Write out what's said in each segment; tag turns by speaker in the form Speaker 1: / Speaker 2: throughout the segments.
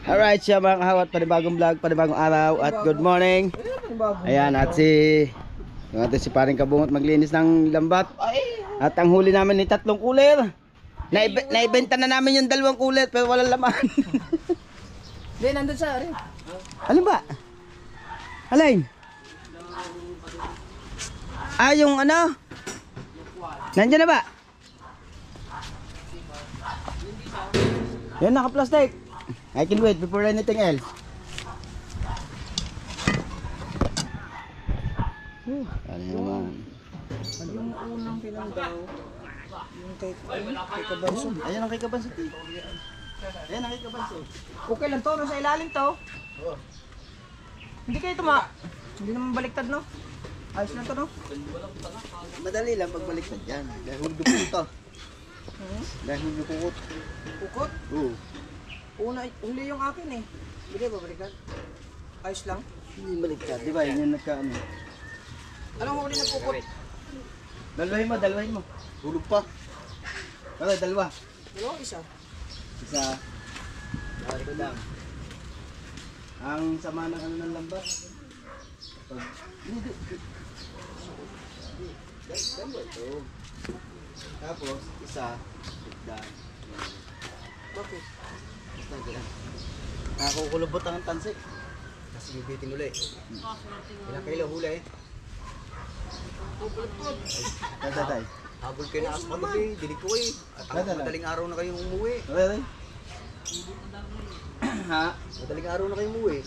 Speaker 1: Alright siya mga kahawat, panibagong vlog, panibagong araw at good morning. Ayan at si paring kabungot maglinis ng lambat. At ang huli namin ni 3 cooler. Naibenta na namin yung 2 cooler pero walang laman.
Speaker 2: Hindi, nandun siya rin.
Speaker 1: Alin ba? Alin? Ah, yung ano? Nandiyan na ba? Yan, naka-plastic. I can wait before anything else. Ano naman?
Speaker 2: Yung unang pinandaw, yung kay Kabanso.
Speaker 1: Ayan ang kay Kabanso. Ayan ang kay Kabanso.
Speaker 2: Okay lang to, nasa ilalim to. Hindi kayo hindi naman baliktad no? Ayos lang to no?
Speaker 1: Madali lang pagbaliktad yan. Dahil dukot ito. Dahil dukot.
Speaker 2: Ukot?
Speaker 1: Oo.
Speaker 2: Huli yung akin eh. Hindi ba baliktad? Ayos lang.
Speaker 1: Hindi baliktad. Di ba? Yan yung nagkaano.
Speaker 2: Anong huli ng ukot?
Speaker 1: Dalawahin mo. Hulog pa. Wala, dalawa.
Speaker 2: Dalawa, isa.
Speaker 1: Isa. Dari ko lang. Ang sama ng ano ng lambat. Hindi. Dalawa ito. Tapos, isa. Daan.
Speaker 2: Bakit?
Speaker 1: Basta ganyan. Nakakukulubot ang tansik.
Speaker 3: Kasi bibitin uli. Ilang kilo huli?
Speaker 1: Tatay.
Speaker 3: Habol kayo na asma gabi, dinig ko eh. At madaling araw na kayong umuwi.
Speaker 1: Tatay. Ha?
Speaker 3: Madaling araw na kayong umuwi.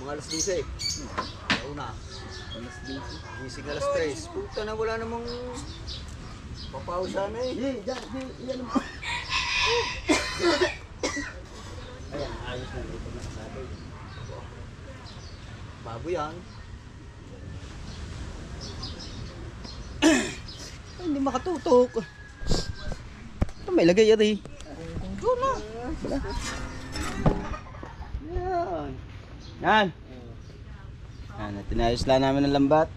Speaker 3: Mga alas 12. Una.
Speaker 1: Alas 10.
Speaker 3: Gising alas 3. Puta na wala namang papaw sana eh.
Speaker 1: Yan mo. Ayan, ayos na ito nakasabi.
Speaker 3: Bago yan.
Speaker 1: Hindi makatutok. Ito may lagay yan eh.
Speaker 2: Doon na.
Speaker 1: Yan. Yan. Yan, tinayos lang namin ng lambat.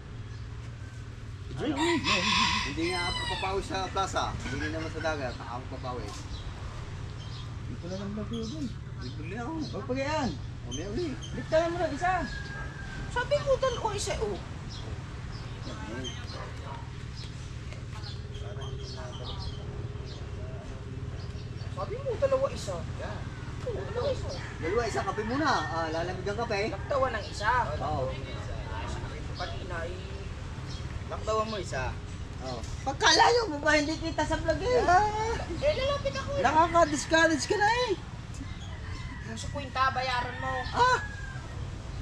Speaker 3: Hindi nga ako papawis sa plaza. Hindi naman sa dagat. Ako papawis.
Speaker 1: Ito na lang lagay yan.
Speaker 3: Bibili ako.
Speaker 1: Huwag pa yan.
Speaker 3: Umi uli.
Speaker 1: Bigtanan mo lang isa.
Speaker 2: Sabi ko dalawa isa oh. Sabi mo dalawa isa.
Speaker 3: Yan.
Speaker 2: Oo, dalawa isa.
Speaker 3: Dalawa, isang kape muna. Lalamig ang kape.
Speaker 2: Laktawa ng isa.
Speaker 3: Oo.
Speaker 2: Kanina ay...
Speaker 1: Laktawan mo isa.
Speaker 3: Oo.
Speaker 1: Pagkalayo mo ba hindi kita sa vlog eh?
Speaker 2: lalapit ako eh.
Speaker 1: Nakaka-discourage ka na eh.
Speaker 2: Yung sa kwinta, bayaran mo.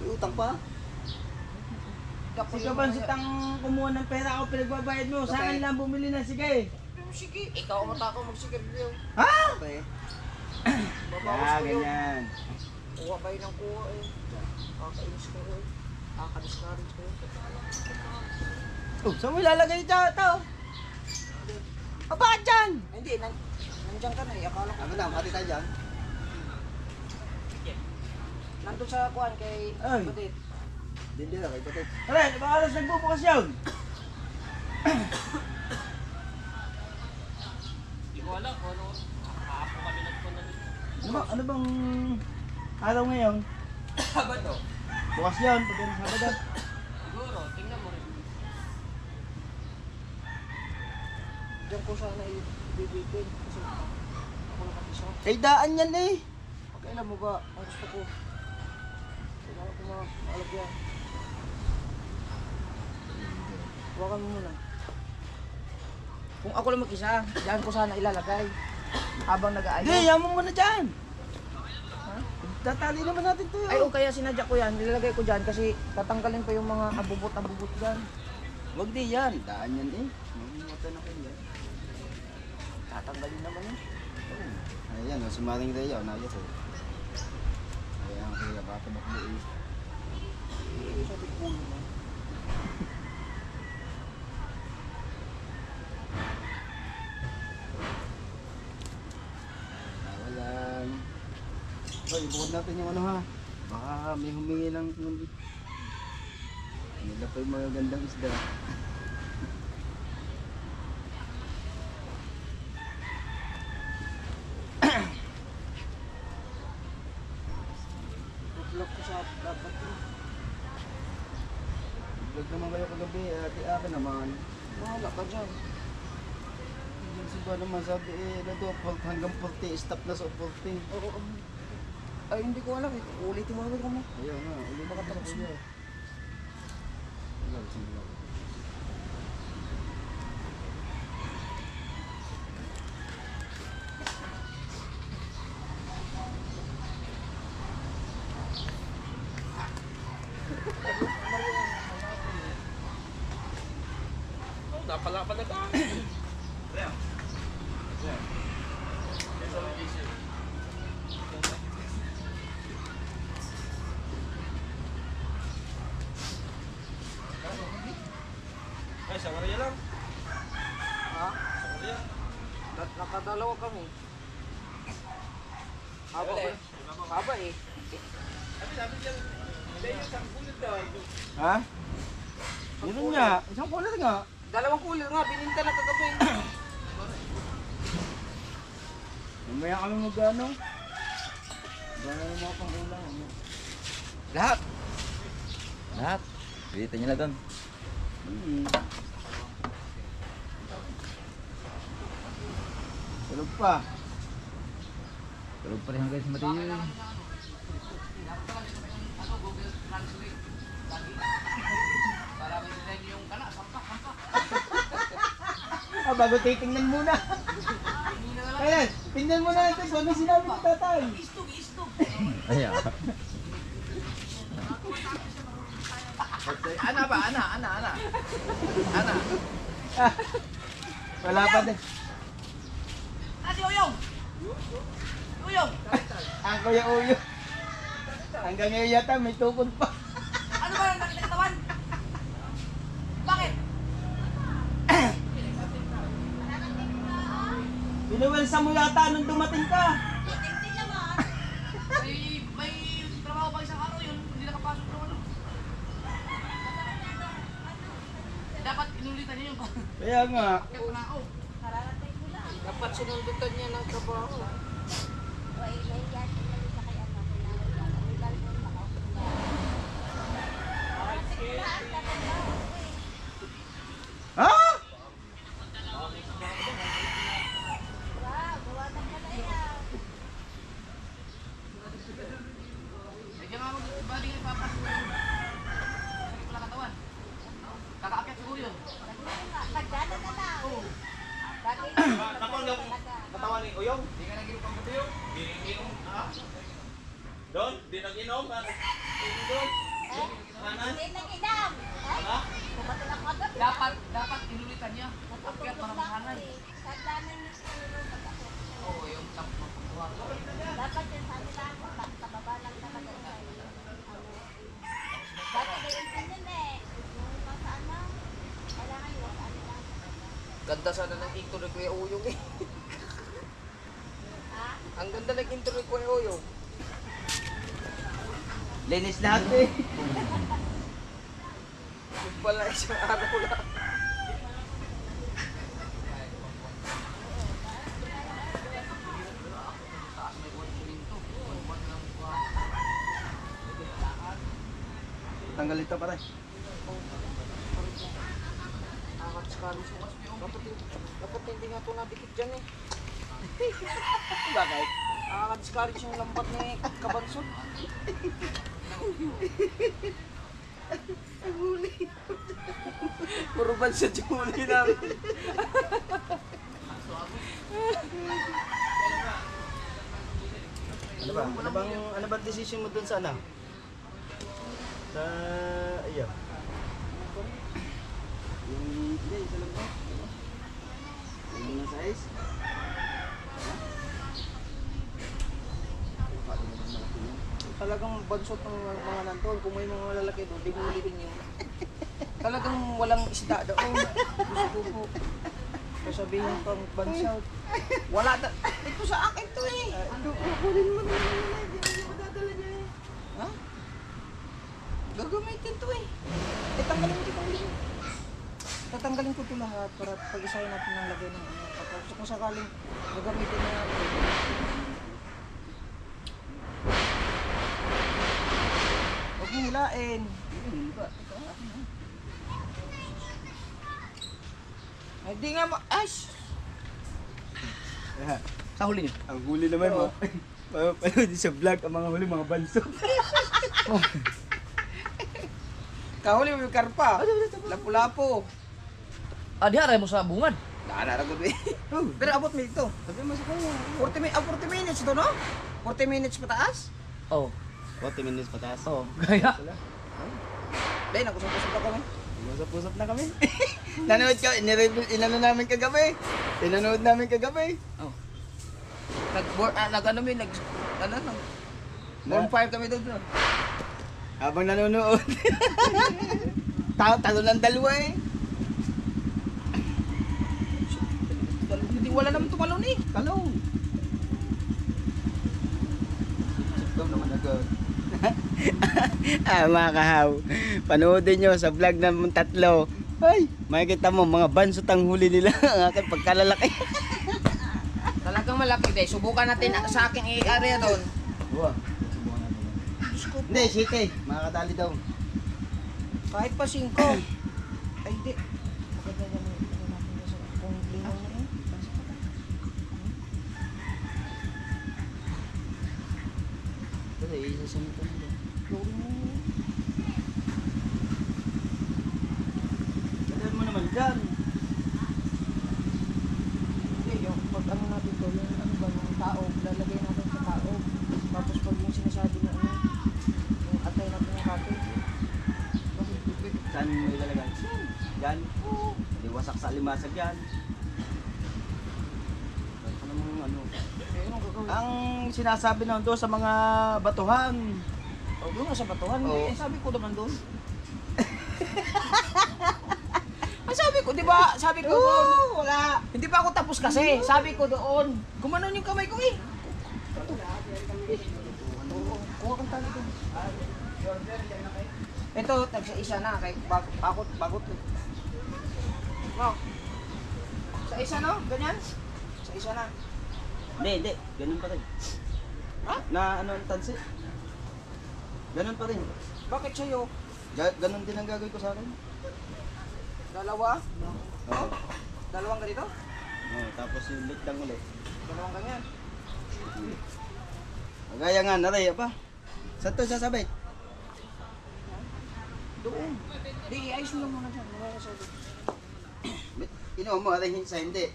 Speaker 3: May utang pa.
Speaker 1: Si Kabansit ang kumuha ng pera ako pinagbabayad mo. Sa akin lang bumili ng sige.
Speaker 2: Sige, ikaw ang matakaw magsigarilyo.
Speaker 1: Ha?
Speaker 3: Kape.
Speaker 2: Babawas ko yun.
Speaker 1: Ganyan.
Speaker 2: Kuha kayo ng kuha eh. Kakainis ko eh. Kakadiscourage ko eh.
Speaker 1: Oh, saan mo ilalagay ito? O bakit dyan?
Speaker 2: Hindi, nandiyan ka na eh. Akala ko.
Speaker 3: Ano na, pati tayo dyan.
Speaker 2: Nandun sa kuhan kay
Speaker 1: Ay.
Speaker 2: Badit.
Speaker 3: Hindi na, kay Patit.
Speaker 1: Aray, baka alas nagbubukas yun.
Speaker 4: Hindi ko alam kung ano. Kahapon kami nagpunta dito.
Speaker 1: Ano bang araw ngayon?
Speaker 4: Sabado.
Speaker 1: Bukas yun, pag yung Sabado.
Speaker 4: Siguro, tingnan mo rin.
Speaker 2: Diyan ko sana ibibitin. Kasi ako nakapisa.
Speaker 1: Kay daan yan eh.
Speaker 2: Kailan mo ba ang gusto ko? Kailangan ko maalagyan. Huwakan mo muna. Kung ako lang mag-isa, diyan ko sana ilalagay. Habang nag-aayos.
Speaker 1: Hindi, yan mo muna dyan. Tatali naman natin to yun.
Speaker 2: Ay, o kaya sinadya ko yan. Nilalagay ko dyan kasi tatanggalin pa yung mga abubot-abubot dyan.
Speaker 1: Huwag di yan. Daan yan eh. Mamumata na kayo yan.
Speaker 2: Tatanggalin naman yun.
Speaker 1: Ayan, sumaring tayo. Nayos eh. Ayan, kaya baka baklo eh.
Speaker 2: Sabi ko naman.
Speaker 1: Walang. Hoy, bukod natin yung ano ha. Baka may humingi ng nila pa yung mga gandang isda.
Speaker 2: ko sa dapat.
Speaker 1: Vlog naman kayo kagabi, ate akin naman.
Speaker 2: Bahala ka dyan.
Speaker 1: Yung si Ba naman sabi ano to, hanggang 40, stop na sa 40.
Speaker 2: Oo. Ay, hindi ko alam. Ulitin mo agad kami.
Speaker 1: Ayun nga, ulit
Speaker 2: Baka tapos na.
Speaker 4: Napalapan na ka. Ay, sangarya lang.
Speaker 2: Ha?
Speaker 4: Sangarya.
Speaker 2: Nakadalawa kami. Haba ba? Haba eh.
Speaker 4: Sabi diyan, hindi yung isang kulit daw.
Speaker 1: Ha? Yun nga, isang kulit nga.
Speaker 2: Dalawang cooler nga, bininta na kagabi.
Speaker 1: Mamaya kami mag-ano. Gano'n ng mga pang-ulang.
Speaker 3: Lahat. Lahat. Bilitin nyo na doon.
Speaker 1: Tulog pa.
Speaker 3: Tulog pa rin hanggang sa matiyo.
Speaker 1: Ah, bago titingnan muna. Kaya, tingnan muna natin kung ano sinabi ni tatay.
Speaker 3: Ayan.
Speaker 2: Ana ba? Ana. Ana.
Speaker 1: Wala pa din.
Speaker 2: Ate Uyong! Uyong!
Speaker 1: Ang Kuya Uyo. Hanggang ngayon yata may tukod pa.
Speaker 2: Ano ba yung nakikatawan? Bakit?
Speaker 1: Binuwelsa mo yata nung dumating ka.
Speaker 2: May trabaho pa isang araw yun, hindi nakapasok ng ano. Dapat inulitan niya yung
Speaker 1: Kaya nga.
Speaker 2: una ako. Dapat sinundutan niya ng trabaho.
Speaker 1: Ha?
Speaker 2: Medyo nga mag-ibalik yung papasok. Sakit pala katawan. Kakaakyat siguro yun. Oo.
Speaker 4: Katawan ni Uyong. Hindi ka nag-inom pang gabi yun. Hindi nag-inom. Ha? Doon? Hindi nag-inom. Doon?
Speaker 2: Dapat inulitan niya. Akyat para mahanay. Oo, yung tap na pagkuha.
Speaker 5: Dapat yun sa nila, sa baba lang talaga sa dati kayo yun eh. Yung mga ano, kailangan yung sa ano lang.
Speaker 2: Ganda sana ng intro ni Kuya Uyong eh.
Speaker 5: Ha?
Speaker 2: Ang ganda ng intro ni Kuya Uyong.
Speaker 1: Linis lahat eh.
Speaker 2: Yung pala isang araw lang.
Speaker 1: Tanggal ito pare.
Speaker 2: Nakakaskalis mo. Dapat hindi nga ito nadikit dyan eh.
Speaker 1: Bakit?
Speaker 2: Nakakaskalis yung lambat ni Kabansot. Puro bansot yung huli namin.
Speaker 1: Ano ba decision mo dun sa ano? Sa ayan. Hindi, isa lang ba? Yung na size?
Speaker 2: Talagang bansot ng mga nandoon. Kung may mga lalaki doon, di mo ulipin yun. Talagang walang isda doon. Gusto ko. Sasabihin pang bansot. Wala na. Ito sa akin to eh.
Speaker 1: Kukunin mo na hindi mo dadala niya eh.
Speaker 2: Ha? Gagamitin to eh. Tatanggalin ko pang link. Tatanggalin ko ito lahat para pag-isahin natin ng lagay ng ano. Tapos kung sakaling gagamitin na natin. pagkain. Ay, di nga Ash! Sa huli niyo?
Speaker 1: Ang huli naman mo. Mapapanood sa vlog ang mga huli, mga banso.
Speaker 2: Kahuli mo yung karpa. Lapu-lapo.
Speaker 6: Ah, di haray mo sa bungad.
Speaker 2: Nakaragot eh. Pero abot mo ito.
Speaker 1: Sabi mo sa kanya.
Speaker 2: 40 minutes ito, no? 40 minutes pataas?
Speaker 6: Oh.
Speaker 1: 40 minutes pataas.
Speaker 6: Oh, gaya.
Speaker 2: Dahil, nakusap-kusap na kami.
Speaker 1: Usap-usap na kami. Nanood ka, inano namin kagabi. Pinanood namin kagabi.
Speaker 2: Bonfire kami doon.
Speaker 1: Habang nanonood. Talo ng dalawa eh.
Speaker 2: Hindi wala naman tumalon eh.
Speaker 1: Talong. Daw naman agad. Mga kahaw. Panoodin nyo sa vlog ng tatlo. Ay, makikita mo mga bansot ang huli nila. Ang aking pagkalalaki.
Speaker 2: Talagang malaki dahil. Subukan natin sa aking area doon.
Speaker 1: Wow. Subukan natin. Hindi, shite. Makakadali daw.
Speaker 2: Kahit pa 5. Ay, di. Maganda naman natin sa kung linaw na eh.
Speaker 1: Kasi isasunod ko nila. Dalihan mo naman dyan.
Speaker 2: Hindi, yung pag ano natin to, yung ano ba, yung taog, lalagay natin sa taog. Tapos pag yung sinasabi na ano, yung atay natin yung kape.
Speaker 1: Saan mo ilalagay? Yan. Hindi wasak sa limasag yan. Ano namang ano?
Speaker 2: Eh, anong gagawin?
Speaker 1: Ang sinasabi naman doon sa mga batuhan.
Speaker 2: Oh, doon nga sa batuhan.
Speaker 1: Oo.
Speaker 2: Eh, sabi ko naman doon. Sabi ko, di ba? Sabi ko doon.
Speaker 1: Wala.
Speaker 2: Hindi pa ako tapos kasi. Sabi ko doon. Gumanon yung kamay ko eh. Oo, kuha kang tali doon. Ito, tagsa-isa na. Kay bakot. Wow. Sa isa no? Ganyan? Sa isa na.
Speaker 1: Hindi. Ganun pa rin.
Speaker 2: Ha?
Speaker 1: Na ano ang tansi? Ganun pa rin.
Speaker 2: Bakit sa'yo?
Speaker 1: Ganun din ang gagawin ko sa akin.
Speaker 2: Dalawa?
Speaker 1: Oo.
Speaker 2: Dalawang ganito?
Speaker 1: Tapos yung lit lang ulit.
Speaker 2: Dalawang ganyan.
Speaker 1: Gaya nga, naray pa. Saan to sasabit?
Speaker 2: Doon. Di, ayos mo lang muna dyan. Wala sa doon.
Speaker 1: Kinuha mo, aray sa hindi.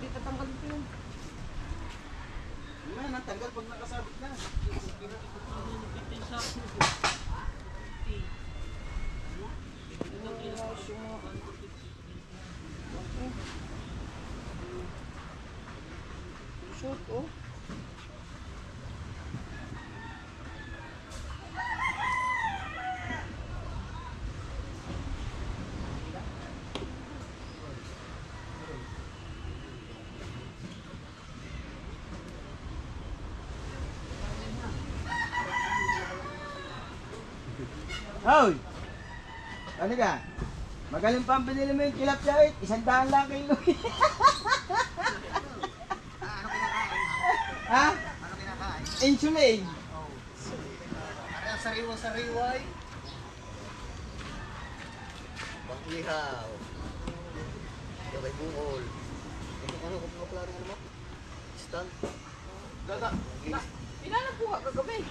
Speaker 2: Di, tatanggalin ko yun.
Speaker 1: Ano na, tanggal pag nakasabit na.
Speaker 2: Shoot, oh.
Speaker 1: Hoy! Ano ka? Magaling pa ang pinili mo yung tilapia eh. 100 lang kilo. Ha?
Speaker 3: Ano kinakain?
Speaker 1: Insulin.
Speaker 3: Ano ang sariwa-sariway? Pang-ihaw. Gabay bungol. Ano kung mga ano mo? Stand.
Speaker 2: Ilan po kagabi?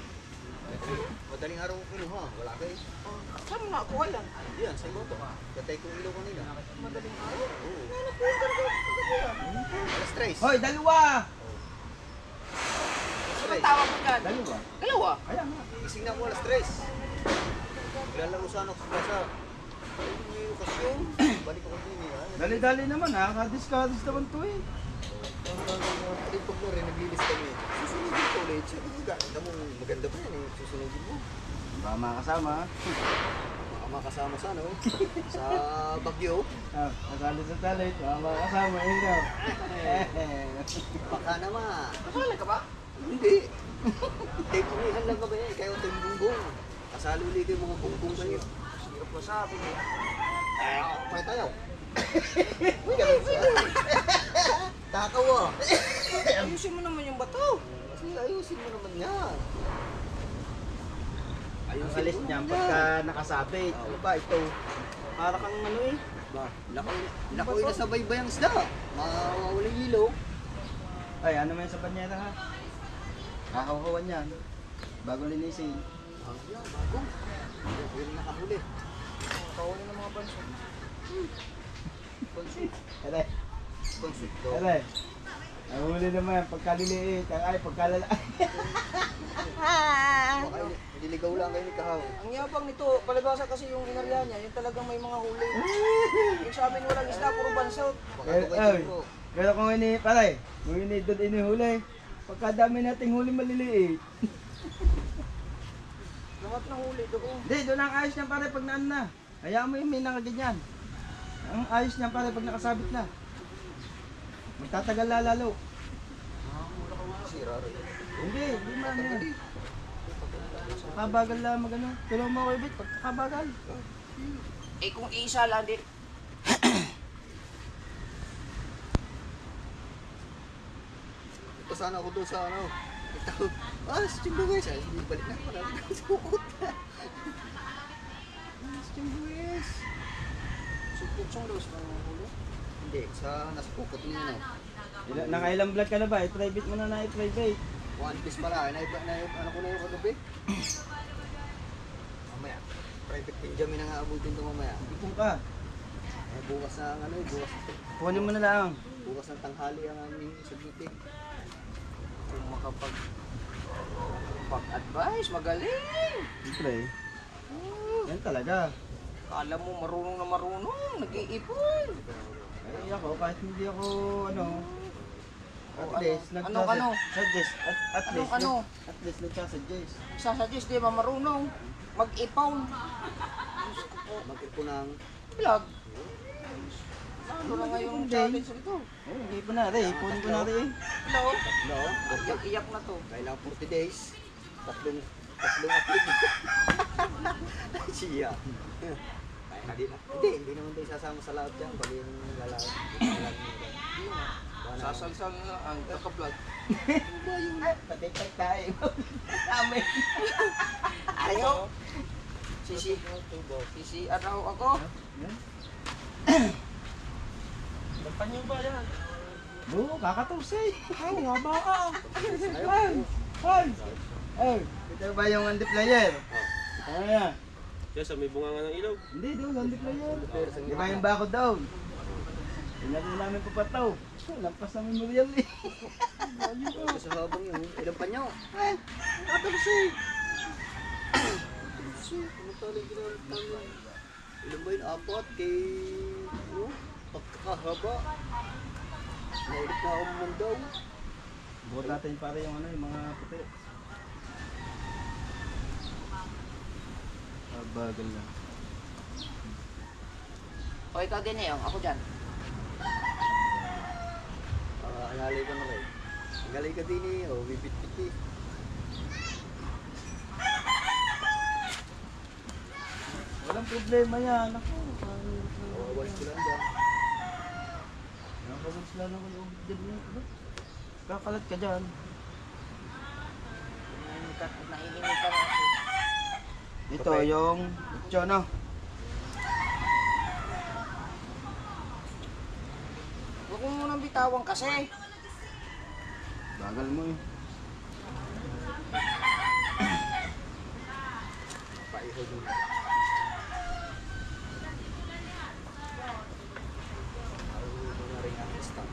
Speaker 3: Madaling araw ko kinuha. Wala kayo.
Speaker 2: Saan mo nakuha yan?
Speaker 3: Yan, sa iyo to. Gatay kong ilaw kanina.
Speaker 2: Madaling araw.
Speaker 3: Oo.
Speaker 2: Ilan po kagabi?
Speaker 3: Alas 3.
Speaker 1: Hoy, dalawa!
Speaker 2: Ano tawag mo dyan?
Speaker 1: Dalawa?
Speaker 2: Dalawa?
Speaker 1: Ayan nga.
Speaker 3: Gising na ako alas 3. Lalaro sana ako sa plaza. May okasyon. Balik ako din eh.
Speaker 1: Dali-dali naman ha. Kadis-kadis naman to eh.
Speaker 3: Pag mo rin, naglilis kami. Susunodin ko ulit. Sabi ko, ganda mo, maganda pa yan eh. Susunodin mo.
Speaker 1: Baka makasama ha.
Speaker 3: Baka makasama sa ano? Sa Bagyo.
Speaker 1: Kasali sa talit. Baka makasama eh daw.
Speaker 3: Baka naman.
Speaker 2: Kasali ka ba?
Speaker 3: Hindi. Tepulihan lang kami eh. Kaya ito yung bunggong. Kasali ulit yung mga bunggong kayo.
Speaker 2: Hirap ko sabi mo.
Speaker 3: Pakita tayo. Ganun siya. Takaw ah.
Speaker 2: Ayusin mo naman yung bato.
Speaker 3: Kasi ayusin mo naman yan.
Speaker 1: Ang alis niya pagka nakasabit.
Speaker 3: Ano ba ito?
Speaker 1: Para kang ano eh.
Speaker 3: Ba, lakoy na sa baybayang isda. Mawawalang hilo.
Speaker 1: Ay, ano man sa banyera ha? Hahawawan yan. Bago linisin.
Speaker 3: Bago. Yung nakahuli.
Speaker 2: Kahuli ng mga banso.
Speaker 1: Ere,
Speaker 3: Konsulto.
Speaker 1: ere. Ang huli naman, pagkaliliit. Ay, pagkalala.
Speaker 3: Baka nililigaw lang kayo ni Kahaw.
Speaker 2: Ang yabang nito, palibasa kasi yung inarya niya, yung talagang may mga huli. Yung sa amin walang isda, puro bansot.
Speaker 3: Baka ito kayo
Speaker 1: Ay,
Speaker 3: siguro.
Speaker 1: pero kung pare, kung doon inihuli, pagkadami nating huli maliliit.
Speaker 2: Lahat ng huli doon.
Speaker 1: Hindi, doon ang ayos niyan pare pag naan na. Hayaan mo yung may nakaganyan. Ang ayos niyan pare pag nakasabit na. Magtatagal lalo.
Speaker 3: Sira rin.
Speaker 1: Hindi man yan. Kabagal lang magano. Pero mo ko ibig, pagkakabagal.
Speaker 2: Eh kung isa lang din.
Speaker 3: Ito sana ako doon sa ano. Ito. Si Chimbo guys. Hindi balik na ako natin. Sukot na. Si Chimbo guys.
Speaker 2: Suputsong daw sa mga huli.
Speaker 3: Hindi. Nasa pukot niya no.
Speaker 1: Nakailang vlog ka na ba? I-private mo na i-private.
Speaker 3: One piece pala. Ano ko na yung kagabi? Mamaya. Private Benjamin na nga abutin ito mamaya.
Speaker 1: Ipong ka.
Speaker 3: Bukas na ano bukas.
Speaker 1: Kunin mo na lang.
Speaker 3: Bukas ng tanghali ang aming submitting.
Speaker 2: Kung pag-advise, magaling.
Speaker 1: Siyempre. Yan talaga.
Speaker 2: Kala mo marunong, nag-iipon.
Speaker 1: Ay ako, kahit hindi ako ano. At
Speaker 2: ano?
Speaker 1: least,
Speaker 2: Ano?
Speaker 1: suggest. At
Speaker 2: Ano,
Speaker 1: least,
Speaker 2: ano?
Speaker 1: at least nagsasuggest.
Speaker 2: Sasuggest di ba marunong? Mag-ipon.
Speaker 3: Mag-ipon ng
Speaker 2: Vlog. Ano na nga yung
Speaker 1: Hindi.
Speaker 2: challenge nito?
Speaker 1: Oh, hindi pa na rin. Ipunin ko na rin.
Speaker 2: Hello?
Speaker 3: tatlo.
Speaker 2: Iyak-iyak na to.
Speaker 3: Kailang 40 days. Tatlong upload. Siya. Hindi naman tayo sasama sa lahat yan. Pag yung lalaki.
Speaker 2: Sasalsal na ang kaka-vlog.
Speaker 1: Patay tayo. Amin.
Speaker 2: Ayaw. Sisi araw ako. Panyo ba yan?
Speaker 1: Oo, kakatosay.
Speaker 2: Ay, haba ka.
Speaker 1: Ay! Ay! Ito ba yung handi player? Ano yan?
Speaker 4: Yes, may bunga nga ng ilog.
Speaker 1: Hindi doon, handi player. Di ba yung bako down? Tingnan mo namin papataw. Lampas na memorial eh.
Speaker 3: Sa habang yun. Ilang pa niyo?
Speaker 1: Kakatosay!
Speaker 3: Ano talang ginagawa? Ilan ba yun? Apat kay... Ano? Pagkakahaba. Naulit na ako naman daw.
Speaker 1: Buhat natin para yung ano, yung mga puti. Bagal lang.
Speaker 2: O ikaw din eh, ako dyan.
Speaker 3: Alalay ko na kayo. Alalay ka din eh. O, bibit-bit eh.
Speaker 1: Walang problema yan. Ako.
Speaker 3: Awalis ko lang dyan.
Speaker 1: Nakabag sila ng ulo. Kakalat ka dyan.
Speaker 2: Naiinit ka na ako.
Speaker 1: Ito yung ito no.
Speaker 2: Huwag mo munang bitawan kasi.
Speaker 1: Bagal mo eh.
Speaker 3: Paihod mo. Ito na rin ang stock.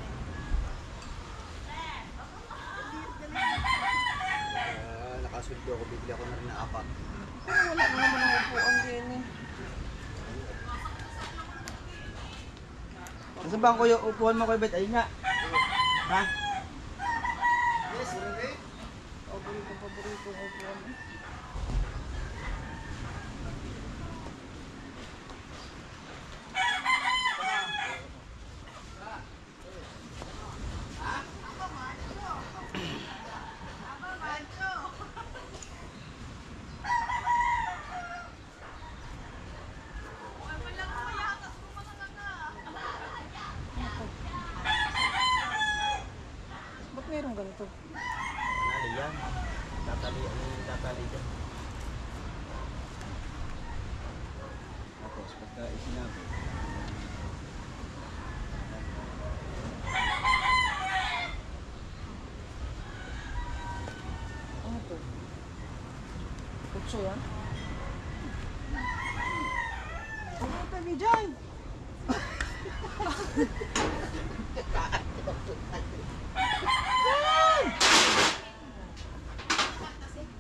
Speaker 3: Nakasuldo ako, bigla ko na rin na apat.
Speaker 2: Wala na naman ang upuan din eh.
Speaker 1: Nasaan ba ang kuya upuan mo kuya Bet? Ayun nga. Ha?
Speaker 3: Yes, okay.
Speaker 2: Paborito ang upuan. Ba't meron ganito?
Speaker 1: Nali yan. Tatali dyan. Tapos pagka isinabot.
Speaker 2: Ano to? Kutso yan? Ano tabi dyan?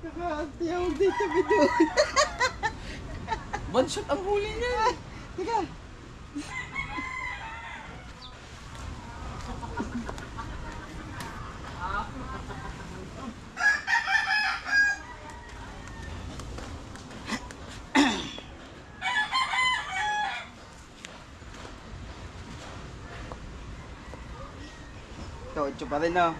Speaker 1: Kakatiyawag dito video.
Speaker 2: Banshot ang huli niya.
Speaker 1: Teka. Ito, ito pa rin oh.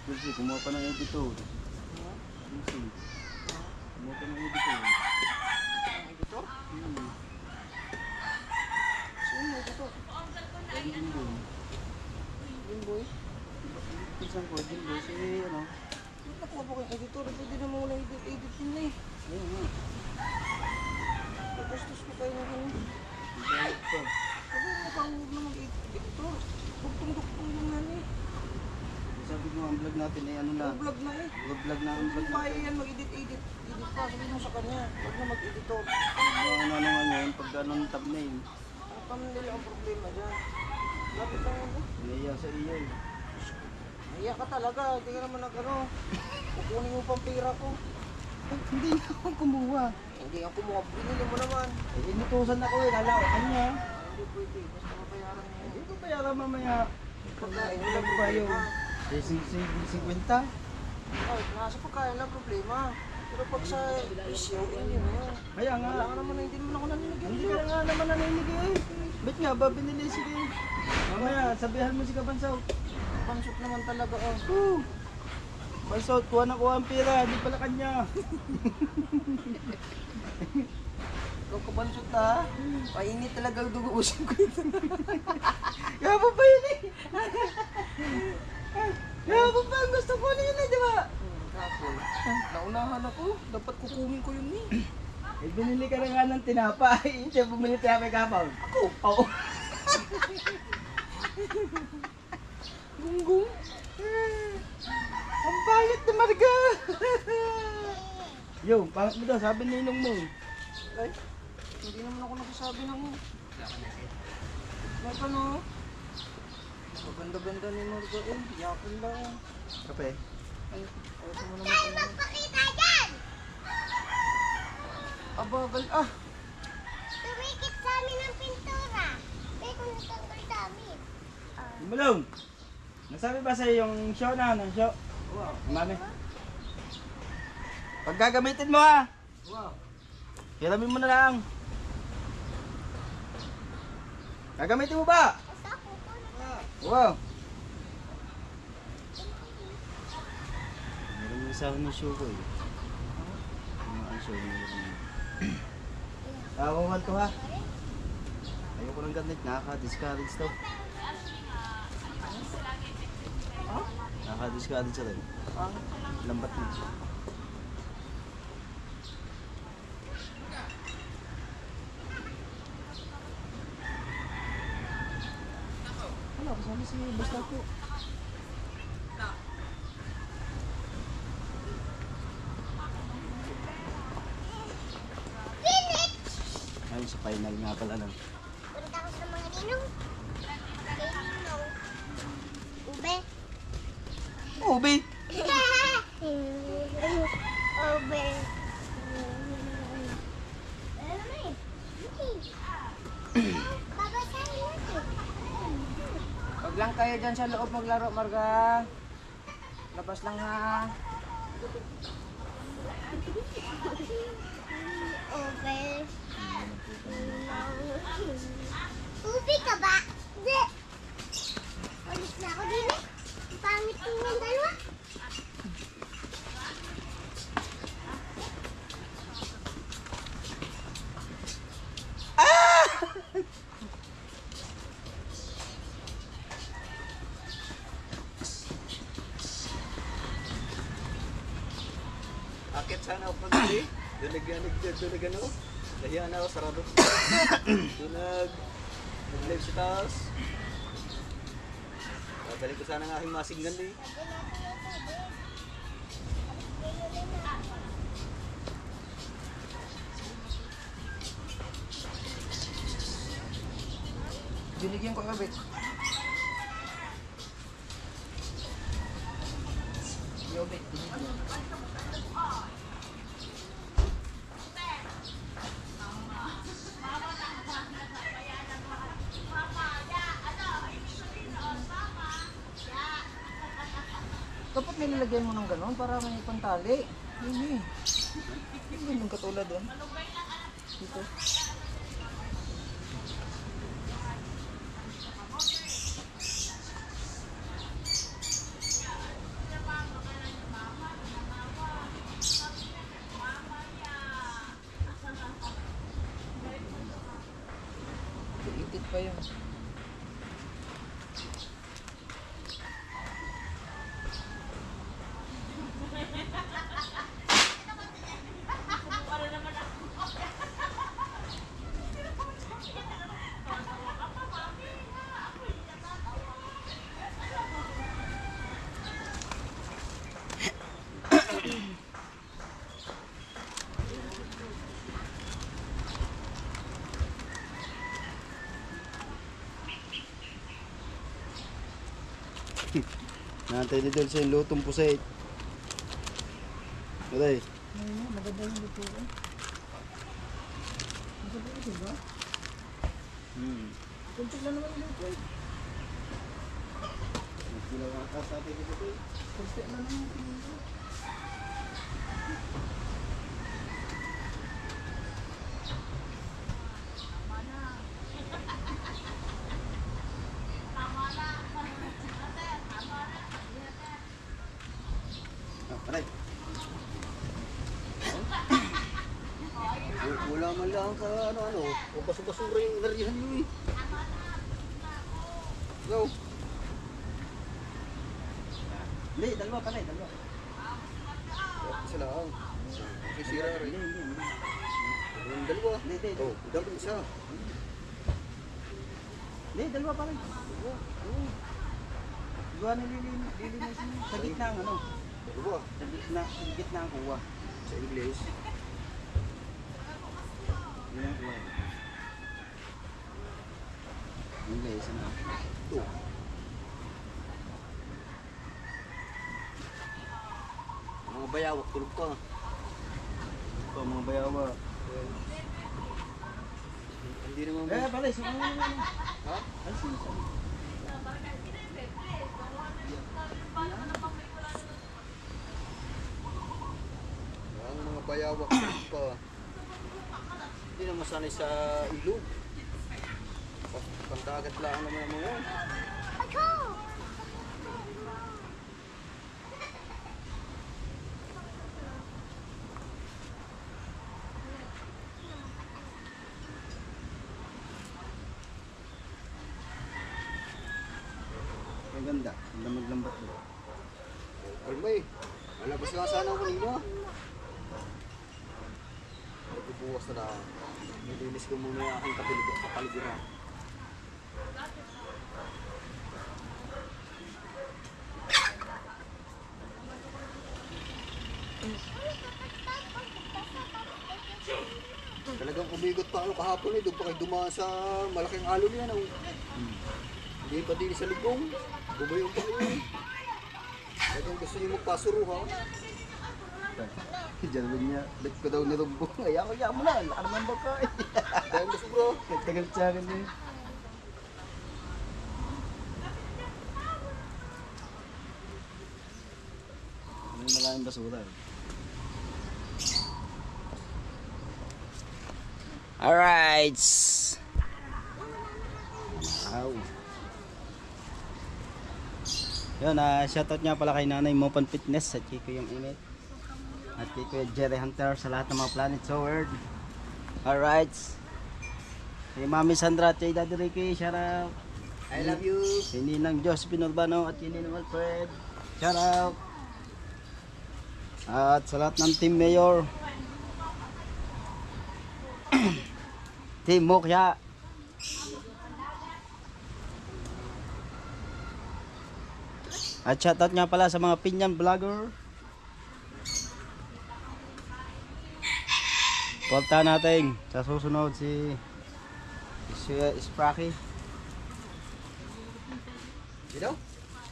Speaker 1: Kasi kumuha pa ng editor. Kasi kumuha pa ng editor.
Speaker 2: Editor? Sino mo editor?
Speaker 1: Pwede din doon.
Speaker 2: Yung boy?
Speaker 1: Pinsan ko din doon si ano.
Speaker 2: Nakuha pa kayong editor. Pwede na mo na edit yun na eh.
Speaker 1: Ayun nga.
Speaker 2: Tapos ko kayo ng ano.
Speaker 1: Ibalik pa.
Speaker 2: Sabi mo kang huwag na mag-editor. Duktong-duktong yung nan eh.
Speaker 1: Sabi ko ang vlog natin ay ano na.
Speaker 2: Vlog na eh.
Speaker 1: Vlog na ang
Speaker 2: Kung
Speaker 1: vlog na.
Speaker 2: kaya yan mag-edit pa. Sabi mo sa kanya. Huwag na mag-editor.
Speaker 1: Ang ano nga ngayon pag anong thumbnail.
Speaker 2: Ang pamilya ang problema dyan. Lapit lang ano.
Speaker 1: Naiya sa iyo eh.
Speaker 2: Naiya ka talaga. Hindi ka naman nag-ano. Kukunin mo pang pera ko.
Speaker 1: Hindi na ako kumuha.
Speaker 2: Hindi ako kumuha. Binili mo naman.
Speaker 1: Eh, inutusan ako eh. Kala ko kanya.
Speaker 2: Hindi pwede. Basta mabayaran mo.
Speaker 1: Hindi ko bayaran mamaya.
Speaker 2: Pagkain
Speaker 1: Wala ko ba yung 50?
Speaker 2: Ay, nasa pagkain lang problema. Pero pag sa isyo, hindi na yun.
Speaker 1: Kaya nga.
Speaker 2: Wala ka naman na, hindi naman ako naninigyan.
Speaker 1: Hindi ka nga naman naninig eh. Ba't nga ba binili sige? Mamaya, sabihan mo si Kabansaw.
Speaker 2: Pansot naman talaga oh.
Speaker 1: Bansaw, kuha na kuha ang pera. Hindi pala kanya.
Speaker 2: Ikaw kabansot ha. Painit talaga duguusin ko ito.
Speaker 1: Kaya pa ba yun eh? Kaya pa ba ang gusto ko na yun eh, di ba?
Speaker 2: Kapol. Naunahan ako. Dapat kukunin ko yun eh.
Speaker 1: Eh, binili ka na nga ng tinapay. Siya bumili tinapay kapaw.
Speaker 2: Ako?
Speaker 1: Oo.
Speaker 2: Gunggong?
Speaker 1: Ang pangit na Marga. Yo, pangit mo daw. Sabi ni Inong mo.
Speaker 2: Ay, hindi naman ako nagsasabi ng may ano. Maganda-ganda ni Marga eh. Yakin lang.
Speaker 1: Kape.
Speaker 2: Ay, ayos mo naman ito.
Speaker 5: Pakita dyan!
Speaker 2: Abagal ah.
Speaker 5: Tumikit sa amin ng pintura. Kaya kung natanggal damit.
Speaker 1: Mulong. Nasabi ba sa'yo yung show na? Ng show?
Speaker 2: Wow.
Speaker 1: Mami. Pag gagamitin mo ha.
Speaker 2: Wow.
Speaker 1: Hiramin mo na lang. Gagamitin mo ba?
Speaker 5: Basta ako po na.
Speaker 1: Wow. Meron yung sa ng show ko eh. Ang show mo. Tawawan to ha. Ayoko ng ganit. Nakaka-discourage to. Nakaka-discourage sa rin.
Speaker 2: Ah,
Speaker 1: Lambat mo.
Speaker 2: wala, kasama si basta ko.
Speaker 1: Ayun sa final nga pala lang.
Speaker 5: Punta ko sa mga ninong. Kay ninong. Ube.
Speaker 1: Ubi!
Speaker 5: Ube. Ano na eh? Babasahin natin.
Speaker 2: Wag lang kayo dyan sa loob maglaro, Marga. Labas lang ha.
Speaker 5: Ube. Ube ka ba? Hindi. Ulit na
Speaker 3: Akit sana ako pag-uli. Dulag ano. Dahiyan ako, sarado. Nag-live sa taas. Babalik ko sana ng aking masinggan eh.
Speaker 2: Binigyan ko kabit. Yobit, binigyan. Dapat may nilagyan mo ng gano'n para may pantali. Hindi. Hindi yung katulad doon. Dito. Itit pa yun.
Speaker 1: Nantay ni Dol sa yung lutong pusit. Aray.
Speaker 2: Ayun, maganda yung luto ko. Maganda yung diba? Kuntik lang naman yung luto eh.
Speaker 1: Ginawa ka sa atin dito.
Speaker 2: Kuntik lang naman yung luto.
Speaker 1: Aray.
Speaker 3: Wala man lang ka ano-ano. O basura yung narihan nyo eh. Go.
Speaker 1: Hindi, dalawa pa rin, dalawa.
Speaker 3: Isa lang. Sisira rin. Yung dalawa.
Speaker 1: Hindi.
Speaker 3: Oh, dalawa isa.
Speaker 1: Hindi, dalawa pa rin. Gawa na lilinisin mo. Sa gitna ang ano.
Speaker 3: Dalawa.
Speaker 1: Sa gitna ang kuha.
Speaker 3: Sa English.
Speaker 1: Yun ang kuha. Hindi, isa na.
Speaker 3: Ito. Mga bayawak, tulog ka.
Speaker 1: Ito, mga bayawa.
Speaker 3: Hindi naman.
Speaker 1: Bale, sa mga
Speaker 3: Ha?
Speaker 1: alisin mo.
Speaker 3: Ang mga bayawak, tulog ka. Hindi naman sanay sa ilog. Pandagat lang naman ang mga.
Speaker 1: Ang ganda. Ang lamag-lambat doon.
Speaker 3: Almay, malabas nga sana ako kanina. Bubukas na lang. Nilinis ko muna yung aking kapaligiran. Talagang umigot pa ako kahapon eh. Doon pa kayo dumaan sa malaking alon yan. Oh. Hindi pa din sa ligong. Bubayong pa kayo. Talagang gusto niyo magpasuruha.
Speaker 1: Diyan niya, bet ko daw ni Rumbo. Ayaw mo na, laka naman ba ka eh.
Speaker 3: Dahil gusto bro.
Speaker 1: Nagtagal sa akin eh. May maraming basura eh. Alright. Ow. Yun, shoutout nga pala kay Nanay Mopan Fitness at Kiko yung init. At kay Kuya Jerry Hunter sa lahat ng mga Planet Sword. Alright. Kay Mami Sandra at kay Daddy Ricky, shout out.
Speaker 3: I love you.
Speaker 1: Kay Ninang Josephine Urbano at kay Ninang Alfred, shout out. At sa lahat ng Team Mayor. Team Mokya. At shoutout nga pala sa mga Pinyan vlogger. Punta natin sa susunod si Spracky.
Speaker 3: Sino?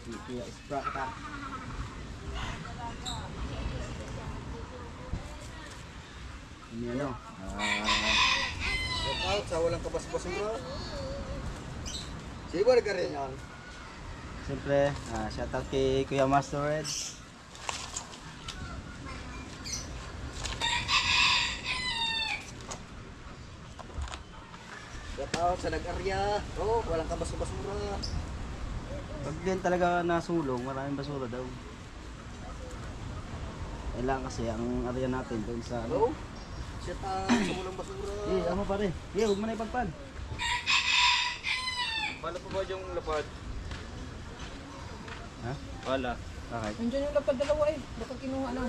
Speaker 1: Si Kuya Spracky. Ini ano?
Speaker 3: Shout out sa walang kabas-basong bro. Sino ba nagkaroon yan?
Speaker 1: Siyempre, shoutout kay Kuya Master Red.
Speaker 3: Shout out sa nag-arya. Oh, walang kabas-basong bro.
Speaker 1: Pag din talaga nasulong, maraming basura daw. Kailangan kasi ang area natin doon sa
Speaker 3: Hello? Shout out sa walang basura.
Speaker 1: Ako pare. Huwag mo na ipagpan.
Speaker 4: Paano pa ba yung lapad?
Speaker 1: Ha?
Speaker 4: Wala.
Speaker 1: Okay.
Speaker 2: Nandiyan yung lapad dalawa eh. Baka kinuha na.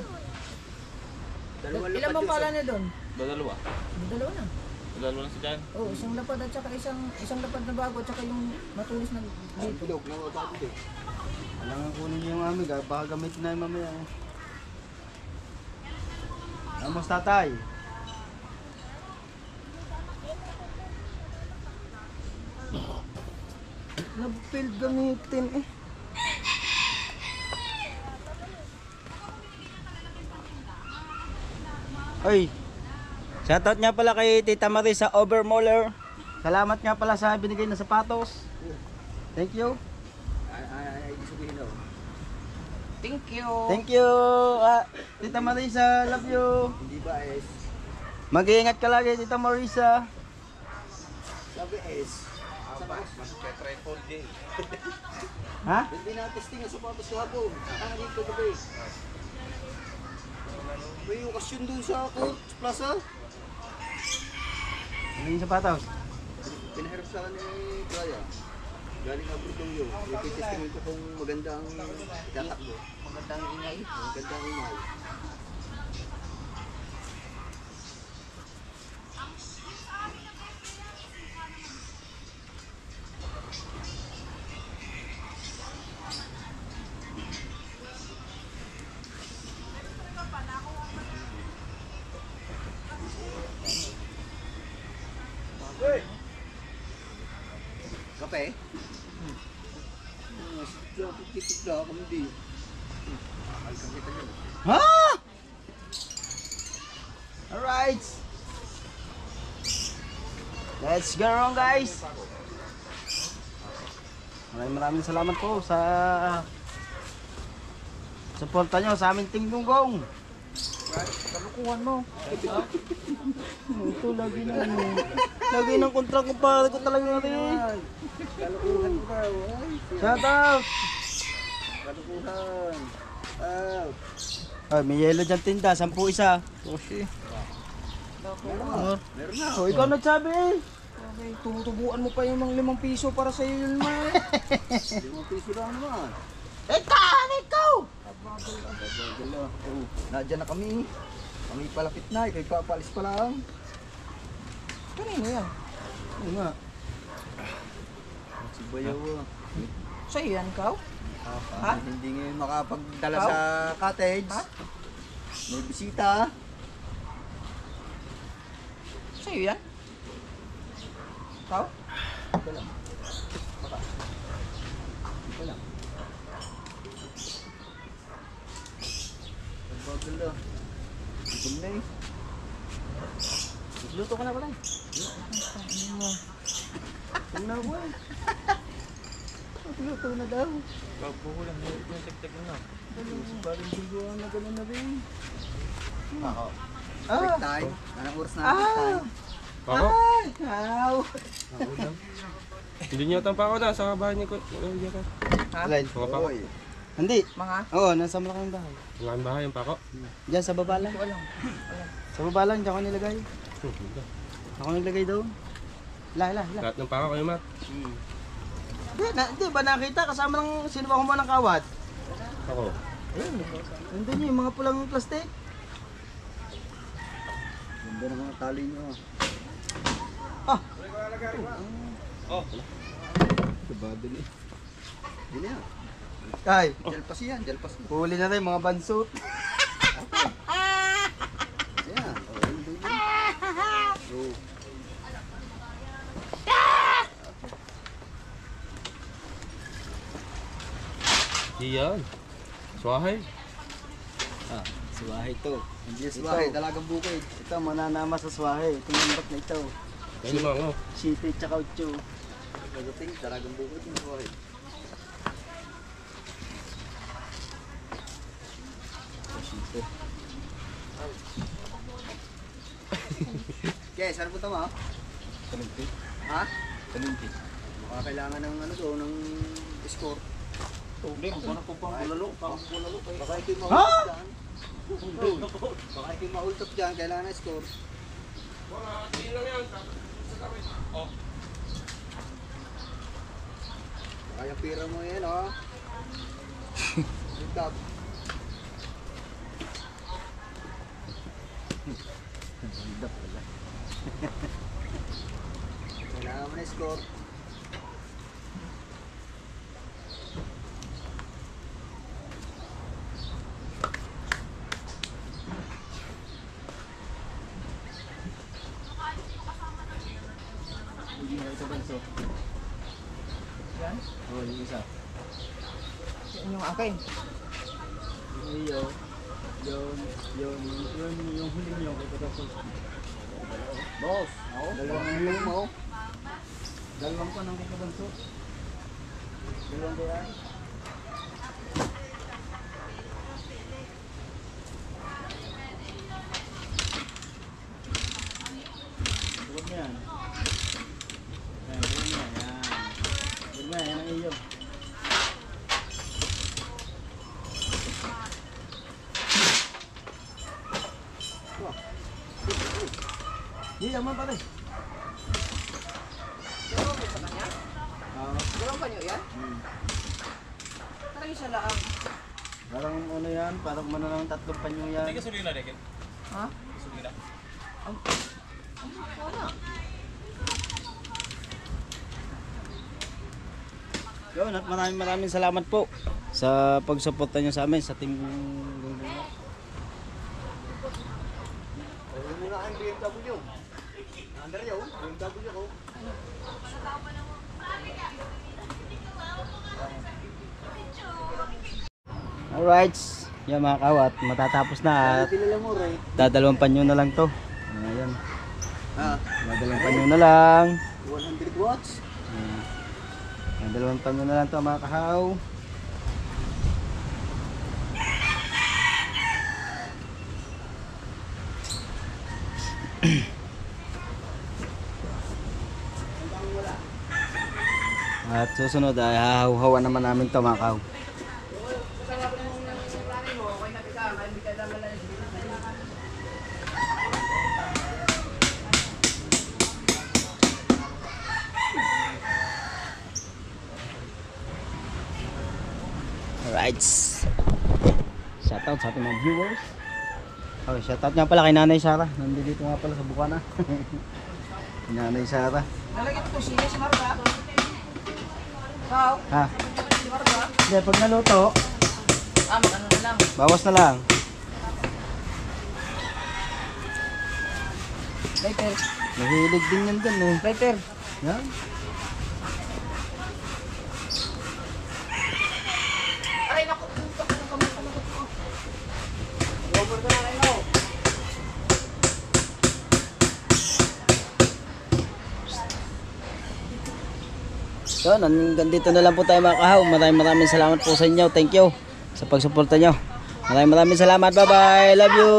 Speaker 3: Dalawang
Speaker 2: Ilan
Speaker 3: lapad
Speaker 2: bang
Speaker 3: yun,
Speaker 2: pala
Speaker 3: sir.
Speaker 2: niya doon?
Speaker 4: Dalawa.
Speaker 2: Dalawa na.
Speaker 4: Dalawa lang si Dan.
Speaker 2: Oo, isang lapad at saka isang lapad na bago at saka yung matulis na
Speaker 3: Ang
Speaker 2: dito.
Speaker 3: bilog ng mga dito.
Speaker 1: Kailangan kunin niyo yung amig. Baka gamitin na yung mamaya. Vamos tatay.
Speaker 2: Nag-failed gamitin eh.
Speaker 1: Oy. Shoutout nga pala kay Tita Marie sa Overmoller. Salamat nga pala sa binigay na sapatos. Thank you.
Speaker 3: Ay, sabihin daw.
Speaker 2: Thank you.
Speaker 1: Thank you. Tita Marisa, love you.
Speaker 3: Hindi ba es?
Speaker 1: Mag-iingat ka lagi, Tita Marisa.
Speaker 3: Sabi es.
Speaker 4: Triple J.
Speaker 1: Ha?
Speaker 3: Hindi na testing ang sapatos kahapon. Dito gabi. May okasyon dun sa Coach Plaza.
Speaker 1: Ano yung sapatos?
Speaker 3: Pinahirap sa akin ni Brian. Galing abroad daw yun. Ipitestingin ko kung maganda ang itatakbo.
Speaker 2: Magandang ingay.
Speaker 3: Maganda ang umay. Kape? Titigla ako hindi. Ay, kakita nyo.
Speaker 1: Ha? Alright. Let's go on, guys. Maraming salamat po sa suporta nyo sa aming Team Gunggong.
Speaker 2: Kalukuhan mo.
Speaker 1: Ito lagi na ano. Lagi ng kontra ko pa ko talaga natin.
Speaker 3: Kalukuhan mo daw. Ay,
Speaker 1: Shout out.
Speaker 3: kalukuhan.
Speaker 1: Ay, may yellow dyan tinda, 10 isa.
Speaker 3: Meron na.
Speaker 1: Oh, ikaw nagsabi eh.
Speaker 2: Okay, tutubuan mo pa yung mga 5 piso para sa iyo yun, man.
Speaker 3: 5 piso lang naman.
Speaker 1: Ikaw!
Speaker 3: Oh, nadyan na kami. Kami palapit na. Ikaw'y papalis pa lang.
Speaker 2: Kanino yan?
Speaker 1: Oo nga.
Speaker 3: Si Bayaw.
Speaker 2: Sa'yo yan, Kaw? Ha?
Speaker 3: Hindi ngayon makapagdala
Speaker 2: Ikaw?
Speaker 3: sa cottage.
Speaker 2: Ha?
Speaker 3: May bisita.
Speaker 2: Sa'yo yan? Kaw?
Speaker 3: Ito lang. Baka. Ito lang. Bagal na. Gutom na eh.
Speaker 1: Luto ka na pala. Ano ba?
Speaker 2: Luto na daw.
Speaker 4: Bago ko lang yung tek-tek na.
Speaker 1: Parang dugo na gano'n na rin.
Speaker 3: Break time. Anong oras na break time?
Speaker 4: Pako?
Speaker 1: Aw!
Speaker 4: Hindi niyo pa ako na sa bahay ni ko.
Speaker 1: Alin?
Speaker 4: Mga pako.
Speaker 3: Oy.
Speaker 1: Hindi.
Speaker 2: Mga?
Speaker 1: Oo, nasa malaking bahay.
Speaker 4: Mga bahay yung pako.
Speaker 1: Diyan sa baba lang.
Speaker 2: Walang.
Speaker 1: Sa baba lang, diyan ko nilagay. Ako naglagay doon. La.
Speaker 4: Lahat ng pako kayo, Mat.
Speaker 1: Hindi ba nakita kasama ng sino ba kumuha ng kawat?
Speaker 4: Ako.
Speaker 1: Nandun yung mga pulang plastic.
Speaker 3: Ganda ng mga tali nyo.
Speaker 1: Ah,
Speaker 4: Oh.
Speaker 3: Sabado ni. Hindi na.
Speaker 1: kay,
Speaker 3: Jalpas yan, jalpas na.
Speaker 1: huli na tayo mga bansot.
Speaker 3: Ayan. Oh, hindi na. Oh.
Speaker 4: Iyan. Swahay.
Speaker 1: Ah, swahe to.
Speaker 3: Hindi yan swahe, dalagang bukid.
Speaker 1: Ito, mananama sa swahe. Itong lambat na ito.
Speaker 4: Kayo mga ano.
Speaker 1: Siti tsaka utso.
Speaker 3: Pagdating, dalagang bukid yung swahe.
Speaker 1: Siti.
Speaker 3: Okay, saan punta mo?
Speaker 1: Kalimpi.
Speaker 3: Ha?
Speaker 1: Kalimpi.
Speaker 3: Baka kailangan ng ano doon, ng score.
Speaker 4: Hindi, kung ano po pang bulalo.
Speaker 3: Baka ito yung mahultop dyan. Baka ito yung mahultop dyan, kailangan ng score. Baka yung pira mo yan, oh. Hultop. Kailangan mo ng score.
Speaker 1: Hindi na ito banso.
Speaker 2: Yan.
Speaker 1: Oo, yung isa.
Speaker 2: Yan yung akin.
Speaker 1: Iyo. Yung huli niyo.
Speaker 3: Boss, dalawang lang mo.
Speaker 1: Dalawang pa ng kabanso. Dalawang kaya. Huwag mo yan. Yan, huwag mo yan. Huwag mo yan, yan ang iyo. Hindi naman pala eh.
Speaker 2: Dalawang panyo yan? Parang isa lang.
Speaker 1: Parang ano yan, parang mananang tatlong panyo yan.
Speaker 4: Hindi ka sulina, Dekin.
Speaker 2: Ha?
Speaker 4: Sulina.
Speaker 2: Wala.
Speaker 1: Yun, at maraming salamat po sa pagsuporta nyo sa amin sa team.
Speaker 3: Huwag muna kayong BMW. Under yun, BMW ko.
Speaker 1: Alright, yan mga kawat, matatapos na at
Speaker 3: Kilala mo, Ray.
Speaker 1: dadalawang panyo na lang to. Ayan,
Speaker 3: Ha?
Speaker 1: dadalawang panyo na lang.
Speaker 3: 100 watts.
Speaker 1: Dadalawang panyo na lang to mga kahaw. At susunod ay hahaw-hawan naman namin to mga kahaw. Alright. Shoutout sa ating mga viewers. Oh, shoutout nga pala kay Nanay Sara. Nandito nga pala sa Bukana. Nanay Sara.
Speaker 2: Nalagyan ito siya si Marta. How?
Speaker 1: Ha?
Speaker 2: Si Marta.
Speaker 1: Hindi, pag naluto,
Speaker 2: Ano na lang.
Speaker 1: bawas na lang.
Speaker 2: Later.
Speaker 1: Mahilig din yan dun eh.
Speaker 2: Later.
Speaker 1: Yan.
Speaker 2: Ay, naku. Over ka na kayo.
Speaker 1: Yun, hanggang dito na lang po tayo mga kahaw. Maraming salamat po sa inyo. Thank you sa pagsuporta nyo. Maraming salamat. Bye bye. Love you.